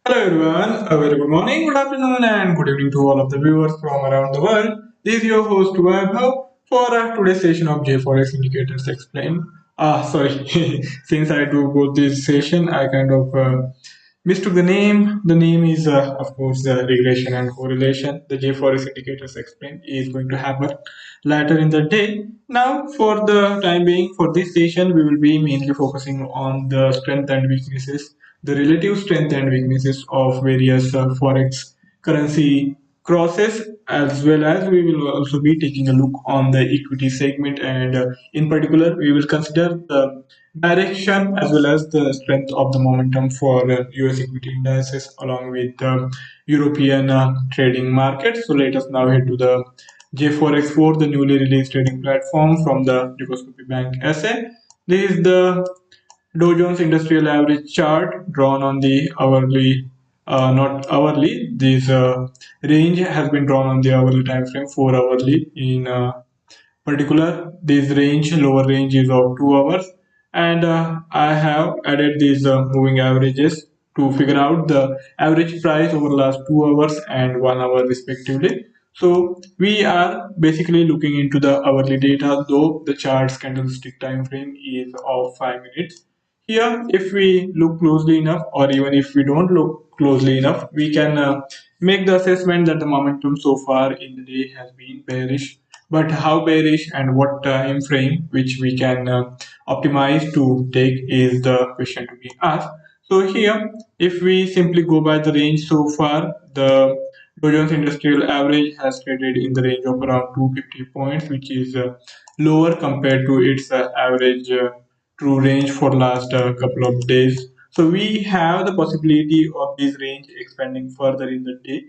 Hello everyone, a very good morning, good afternoon and good evening to all of the viewers from around the world. This is your host Vaibhav for today's session of JForex Indicators Explained. Sorry, since I do both this session, I kind of mistook the name. The name is, of course, the regression and correlation. The JForex Indicators Explained is going to happen later in the day. Now, for the time being, for this session, we will be mainly focusing on the strength and weaknesses, the relative strength and weaknesses of various forex currency crosses, as well as we will also be taking a look on the equity segment, and in particular we will consider the direction as well as the strength of the momentum for US equity indices along with European trading markets. So let us now head to the JForex 4, the newly released trading platform from the Dukascopy Bank SA. This is the Dow Jones Industrial Average chart drawn on the hourly, not hourly. This range has been drawn on the hourly time frame, 4 hourly. In particular, this range, lower range is of 2 hours, and I have added these moving averages to figure out the average price over the last 2 hours and 1 hour respectively. So we are basically looking into the hourly data, though the chart's candlestick time frame is of 5 minutes. Here, if we look closely enough, or even if we don't look closely enough, we can make the assessment that the momentum so far in the day has been bearish. But how bearish and what time frame which we can optimize to take is the question to be asked. So here, if we simply go by the range so far, the Dow Jones Industrial Average has traded in the range of around 250 points, which is lower compared to its average true range for last couple of days. So we have the possibility of this range expanding further in the day,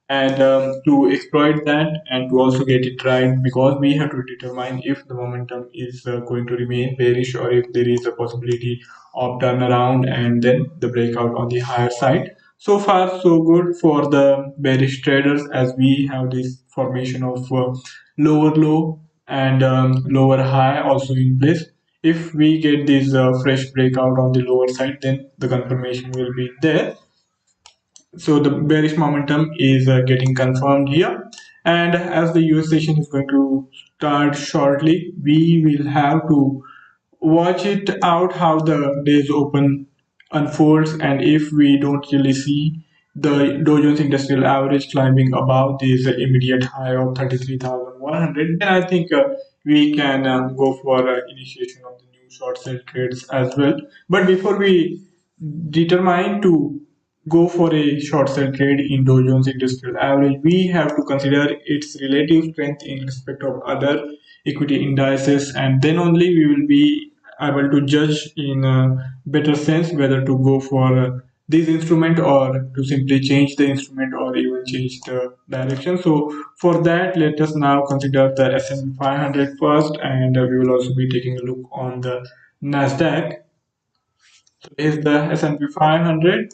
and to exploit that and to also get it right, because we have to determine if the momentum is going to remain bearish or if there is a possibility of turnaround and then the breakout on the higher side. So far so good for the bearish traders, as we have this formation of lower low and lower high also in place. If we get this fresh breakout on the lower side, then the confirmation will be there. So the bearish momentum is getting confirmed here, and as the US session is going to start shortly, we will have to watch it out how the day's open unfolds, and if we don't really see the Dow Jones Industrial Average climbing above this immediate high of 33,100, then I think we can go for initiation of the new short sell trades as well. But before we determine to go for a short sell trade in Dow Jones Industrial Average, we have to consider its relative strength in respect of other equity indices, and then only we will be able to judge in a better sense whether to go for this instrument or to simply change the instrument or even change the direction. So for that, let us now consider the S&P 500 first, and we will also be taking a look on the Nasdaq. So is the S&P 500.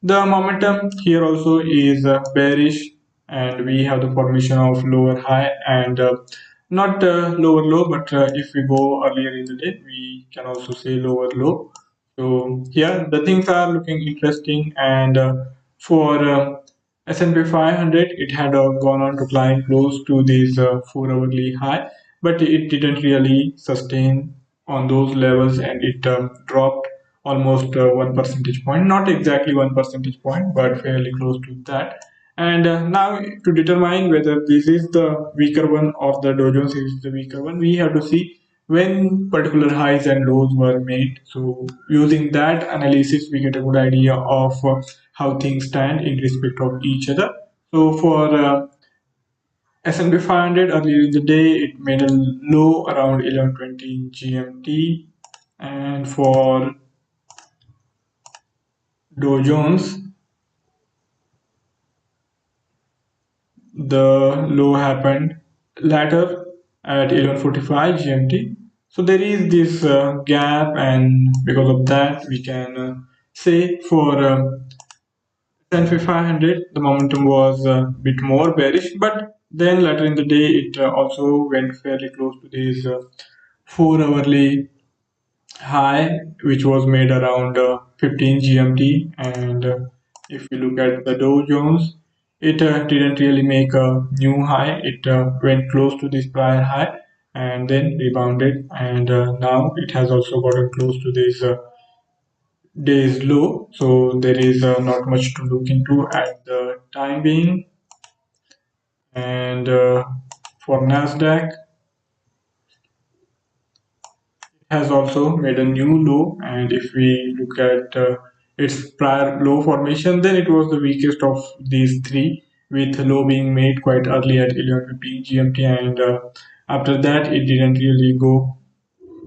The momentum here also is bearish, and we have the formation of lower high and not lower low, but if we go earlier in the day, we can also say lower low. So here the things are looking interesting, and for S&P 500, it had gone on to climb close to this 4 hourly high, but it didn't really sustain on those levels, and it dropped almost 1 percentage point, not exactly 1 percentage point, but fairly close to that. And now to determine whether this is the weaker one or the Dow Jones is the weaker one, we have to see when particular highs and lows were made. So using that analysis, we get a good idea of how things stand in respect of each other. So for S&P 500 earlier in the day, it made a low around 11:20 GMT, and for Dow Jones, the low happened later at 11:45 GMT. So there is this gap, and because of that, we can say for S&P 500, the momentum was a bit more bearish, but then later in the day, it also went fairly close to this 4 hourly high, which was made around 15 GMT, and if you look at the Dow Jones, it didn't really make a new high. It went close to this prior high and then rebounded, and now it has also gotten close to this day's low. So there is not much to look into at the time being. And for Nasdaq, has also made a new low, and if we look at its prior low formation, then it was the weakest of these three, with low being made quite early at 11:15 GMT, and after that it didn't really go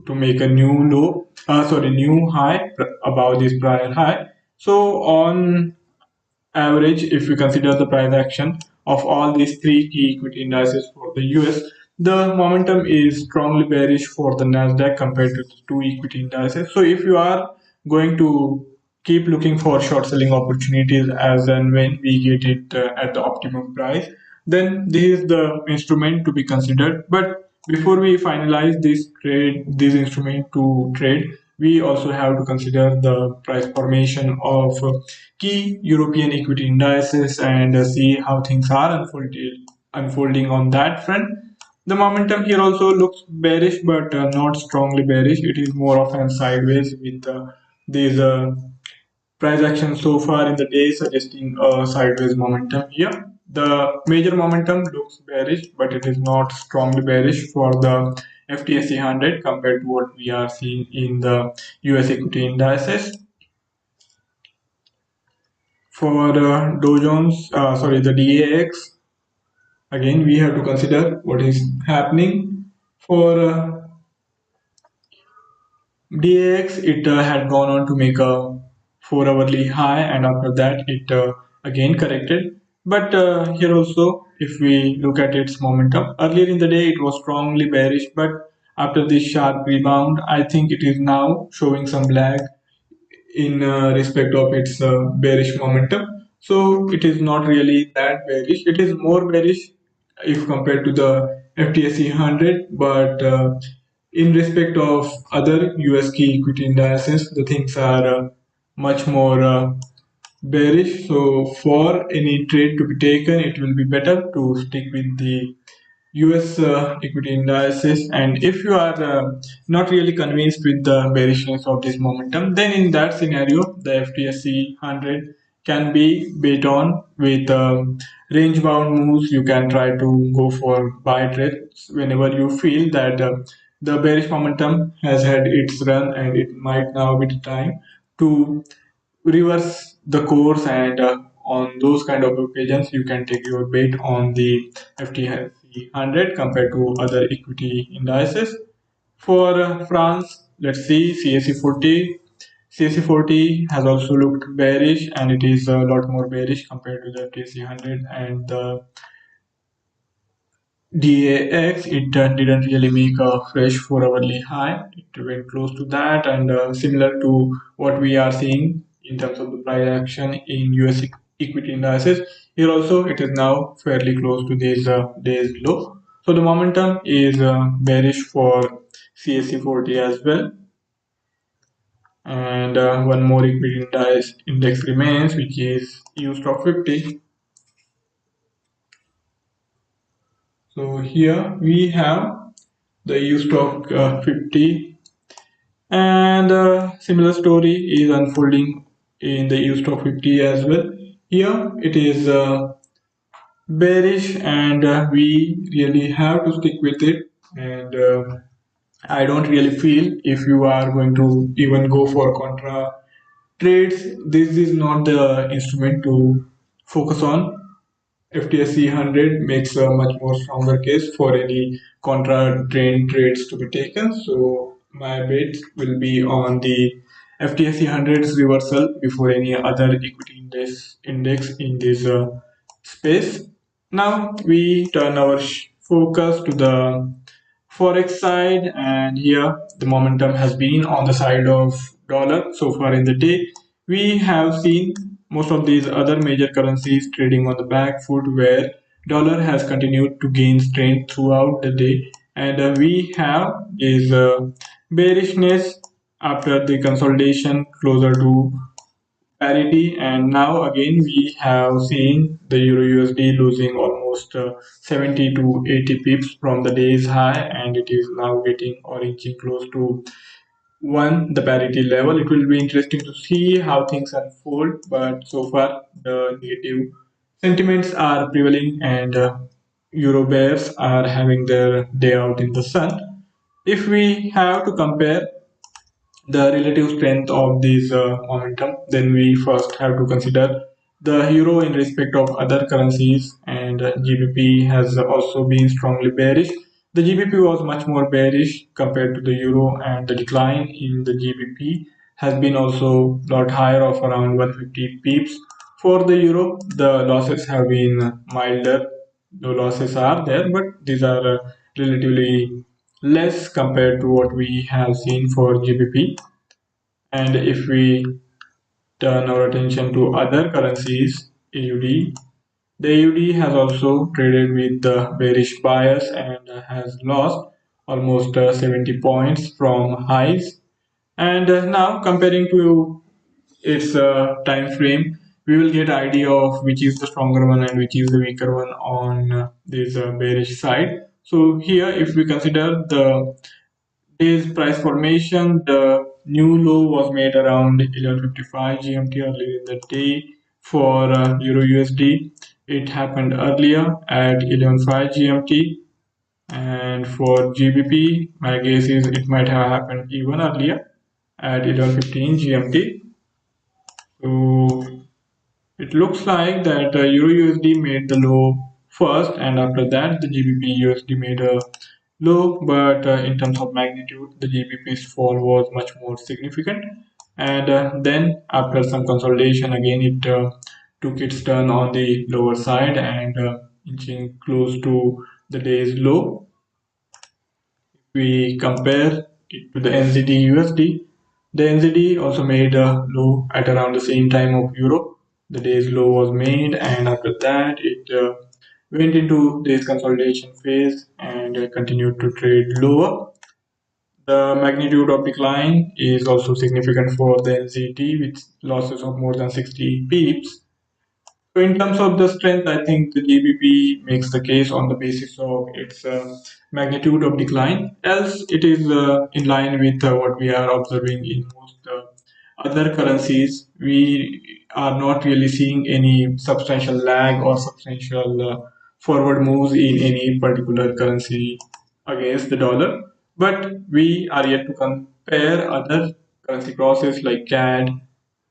to make a new low, new high above this prior high. So on average, if we consider the price action of all these three key equity indices for the US, the momentum is strongly bearish for the Nasdaq compared to the two equity indices. So if you are going to keep looking for short selling opportunities as and when we get it at the optimum price, then this is the instrument to be considered. But before we finalize this instrument to trade, we also have to consider the price formation of key European equity indices and see how things are unfolding on that front. The momentum here also looks bearish, but not strongly bearish. It is more of an sideways with these price action so far in the day suggesting a sideways momentum here. The major momentum looks bearish, but it is not strongly bearish for the FTSE 100 compared to what we are seeing in the US equity indices. For the DAX, again we have to consider what is happening. For DAX, it had gone on to make a 4 hourly high, and after that it again corrected. But here also, if we look at its momentum, earlier in the day it was strongly bearish, but after this sharp rebound, I think it is now showing some lag in respect of its bearish momentum. So it is not really that bearish. It is more bearish if compared to the FTSE 100, but in respect of other US key equity indices, the things are much more bearish. So for any trade to be taken, it will be better to stick with the US equity indices. And if you are not really convinced with the bearishness of this momentum, then in that scenario, the FTSE 100 can be bet on with range bound moves. You can try to go for buy trades whenever you feel that the bearish momentum has had its run and it might now be the time to reverse the course, and on those kind of occasions you can take your bet on the FTSE 100 compared to other equity indices. For France, let's see CAC 40. CAC 40 has also looked bearish, and it is a lot more bearish compared to the FTSE 100 and the DAX. It didn't really make a fresh 4 hourly high. It went close to that, and similar to what we are seeing in terms of the price action in US equity indices. Here also, it is now fairly close to this day's low. So the momentum is bearish for CAC 40 as well. And one more equity index remains, which is EU Stock 50. So here we have the EU Stock 50, and similar story is unfolding in the EU Stock 50 as well. Here it is bearish, and we really have to stick with it. And I don't really feel if you are going to even go for contra trades, this is not the instrument to focus on. FTSE 100 makes a much more stronger case for any contra trend trades to be taken. So my bet will be on the FTSE 100's reversal before any other equity index in this space. Now we turn our focus to the forex side, and here the momentum has been on the side of dollar so far in the day. We have seen most of these other major currencies trading on the back foot, where dollar has continued to gain strength throughout the day, and we have is bearishness after the consolidation closer to parity, and now again we have seen the Euro USD losing almost 70 to 80 pips from the day's high, and it is now getting or inching close to the parity level. It will be interesting to see how things unfold, but so far the negative sentiments are prevailing, and Euro bears are having their day out in the sun. If we have to compare the relative strength of this momentum, then we first have to consider the euro in respect of other currencies, and GBP has also been strongly bearish. The GBP was much more bearish compared to the euro, and the decline in the GBP has been also a lot higher, of around 150 pips. For the euro, the losses have been milder. The losses are there, but these are relatively less compared to what we have seen for GBP. And if we turn our attention to other currencies, AUD, the AUD has also traded with the bearish bias and has lost almost 70 points from highs. And now comparing to its time frame, we will get idea of which is the stronger one and which is the weaker one on this bearish side. So here, if we consider the day's price formation, the new low was made around 11:55 GMT earlier in the day for Euro USD. It happened earlier at 11:05 GMT, and for GBP, my guess is it might have happened even earlier at 11:15 GMT. So it looks like that Euro USD made the low first, and after that the GBP USD made a low. But in terms of magnitude, the GBP's fall was much more significant. And then after some consolidation, again it took its turn on the lower side and inching close to the day's low. We compare it to the NZD USD. The NZD also made a low at around the same time of euro. The day's low was made, and after that it went into this consolidation phase and continued to trade lower. The magnitude of decline is also significant for the NZD, with losses of more than 60 pips. So in terms of the strength, I think the GBP makes the case on the basis of its magnitude of decline. Else, it is in line with what we are observing in most other currencies. We are not really seeing any substantial lag or substantial forward moves in any particular currency against the dollar. But we are yet to compare other currency crosses like CAD,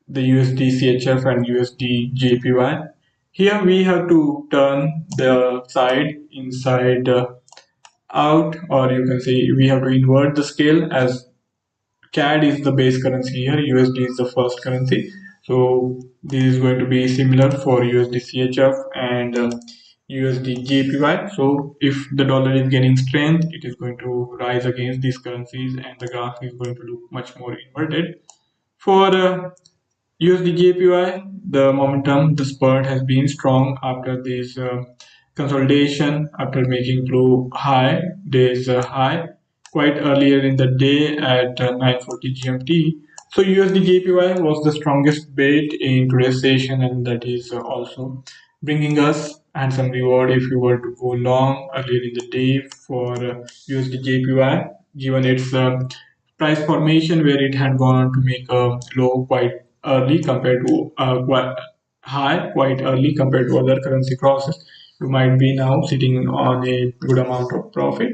the USD CHF, and USD JPY. Here we have to turn the side inside out, or you can say we have to invert the scale, as CAD is the base currency here, USD is the first currency. So this is going to be similar for USD CHF and USD JPY. So if the dollar is gaining strength, it is going to rise against these currencies, and the graph is going to look much more inverted. For USD JPY, the momentum, the spurt has been strong after this consolidation, after making low high, days high, quite earlier in the day at 9:40 GMT. So USD JPY was the strongest bait in today's session, and that is also bringing us handsome reward if you were to go long earlier in the day for USD JPY, given its price formation where it had gone on to make a low quite early compared to quite high quite early compared to other currency crosses. You might be now sitting on a good amount of profit.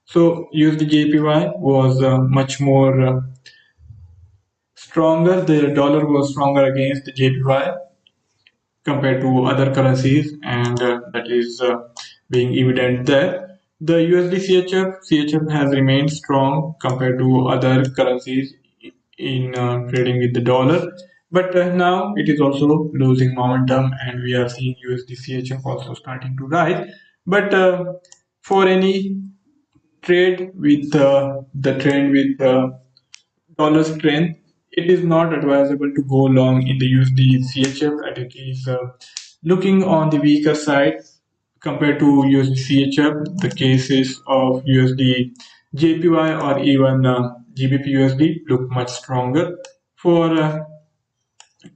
So USD JPY was much more stronger. The dollar was stronger against the JPY compared to other currencies, and that is being evident there. The USD CHF has remained strong compared to other currencies in trading with the dollar, but now it is also losing momentum, and we are seeing USD CHF also starting to rise. But for any trade with the trend with dollar strength, it is not advisable to go long in the USD CHF, and it is looking on the weaker side compared to USD CHF. The cases of USD JPY or even GBP USD look much stronger. For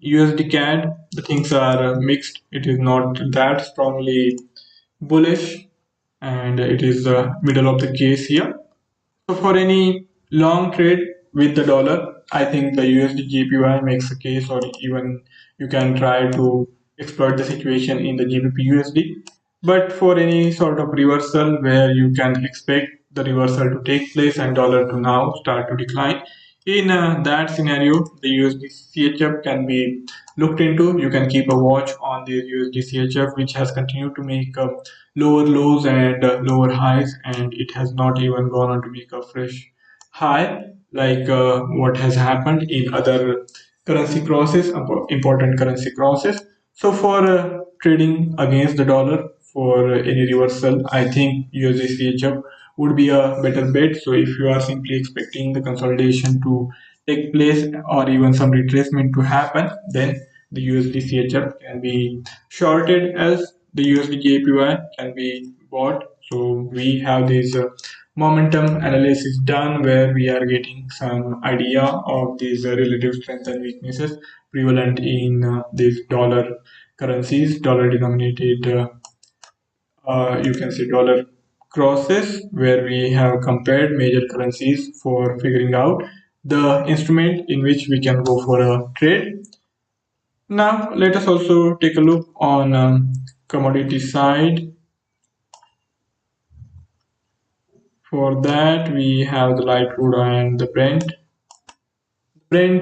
USD CAD, the things are mixed. It is not that strongly bullish, and it is the middle of the case here. So for any long trade with the dollar, I think the USD JPY makes a case, or even you can try to exploit the situation in the GBP USD. But for any sort of reversal where you can expect the reversal to take place and dollar to now start to decline, in that scenario, the USD CHF can be looked into. You can keep a watch on the USD CHF, which has continued to make lower lows and lower highs, and it has not even gone on to make a fresh high like what has happened in other currency crosses, important currency crosses. So for trading against the dollar for any reversal, I think USD CHF would be a better bet. So if you are simply expecting the consolidation to take place or even some retracement to happen, then the USD CHF can be shorted, as the USD JPY can be bought. So we have this momentum analysis done where we are getting some idea of these relative strengths and weaknesses prevalent in these dollar currencies, dollar denominated you can say dollar crosses, where we have compared major currencies for figuring out the instrument in which we can go for a trade. Now let us also take a look on commodity side. For that we have the light crude and the Brent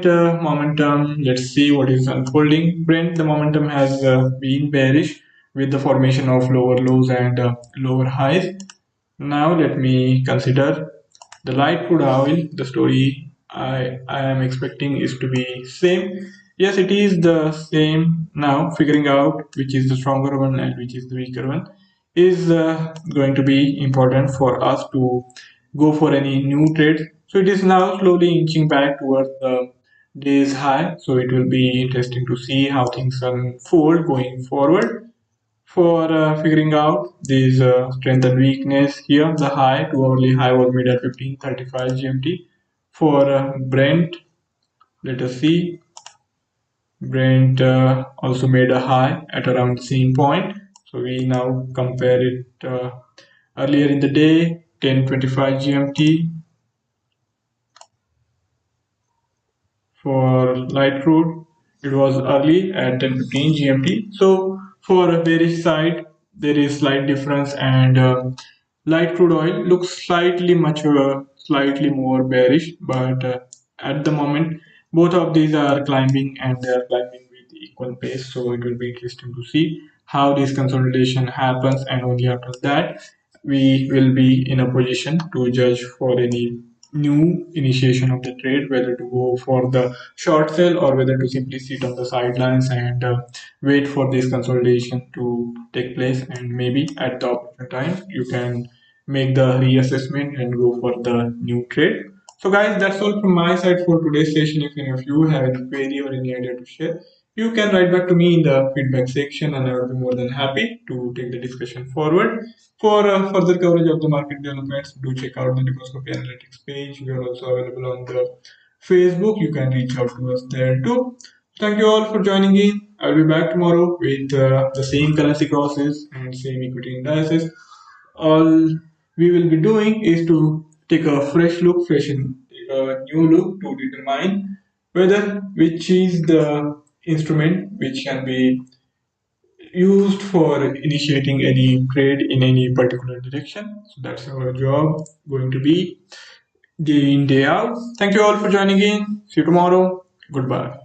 momentum. Let's see what is unfolding. Brent, the momentum has been bearish with the formation of lower lows and lower highs. Now let me consider the light crude oil. The story I am expecting is to be same. Yes, it is the same. Now figuring out which is the stronger one and which is the weaker one is going to be important for us to go for any new trades. So it is now slowly inching back towards the day's high. So it will be interesting to see how things unfold going forward. For figuring out these strength and weakness, here the high, 2 hourly high was made at 15:35 GMT. For Brent, let us see. Brent also made a high at around the same point. So we now compare it earlier in the day, 10:25 GMT. For light crude, it was early at 10:15 GMT. So for a bearish side, there is slight difference, and light crude oil looks slightly more bearish. But at the moment, both of these are climbing, and they are climbing with equal pace. So it will be interesting to see how this consolidation happens, and only after that we will be in a position to judge for any new initiation of the trade, whether to go for the short sale or whether to simply sit on the sidelines and wait for this consolidation to take place, and maybe at the opportune time you can make the reassessment and go for the new trade. So guys, that's all from my side for today's session. If any of you have any query or any idea to share, you can write back to me in the feedback section, and I will be more than happy to take the discussion forward. For further coverage of the market developments, do check out the Dukascopy Analytics page. We are also available on the Facebook. You can reach out to us there too. Thank you all for joining in. I'll be back tomorrow with the same currency crosses and same equity indices. All we will be doing is to take a take a new look to determine whether which is the instrument which can be used for initiating any trade in any particular direction. So that's our job going to be day in, day out. Thank you all for joining in. See you tomorrow. Goodbye.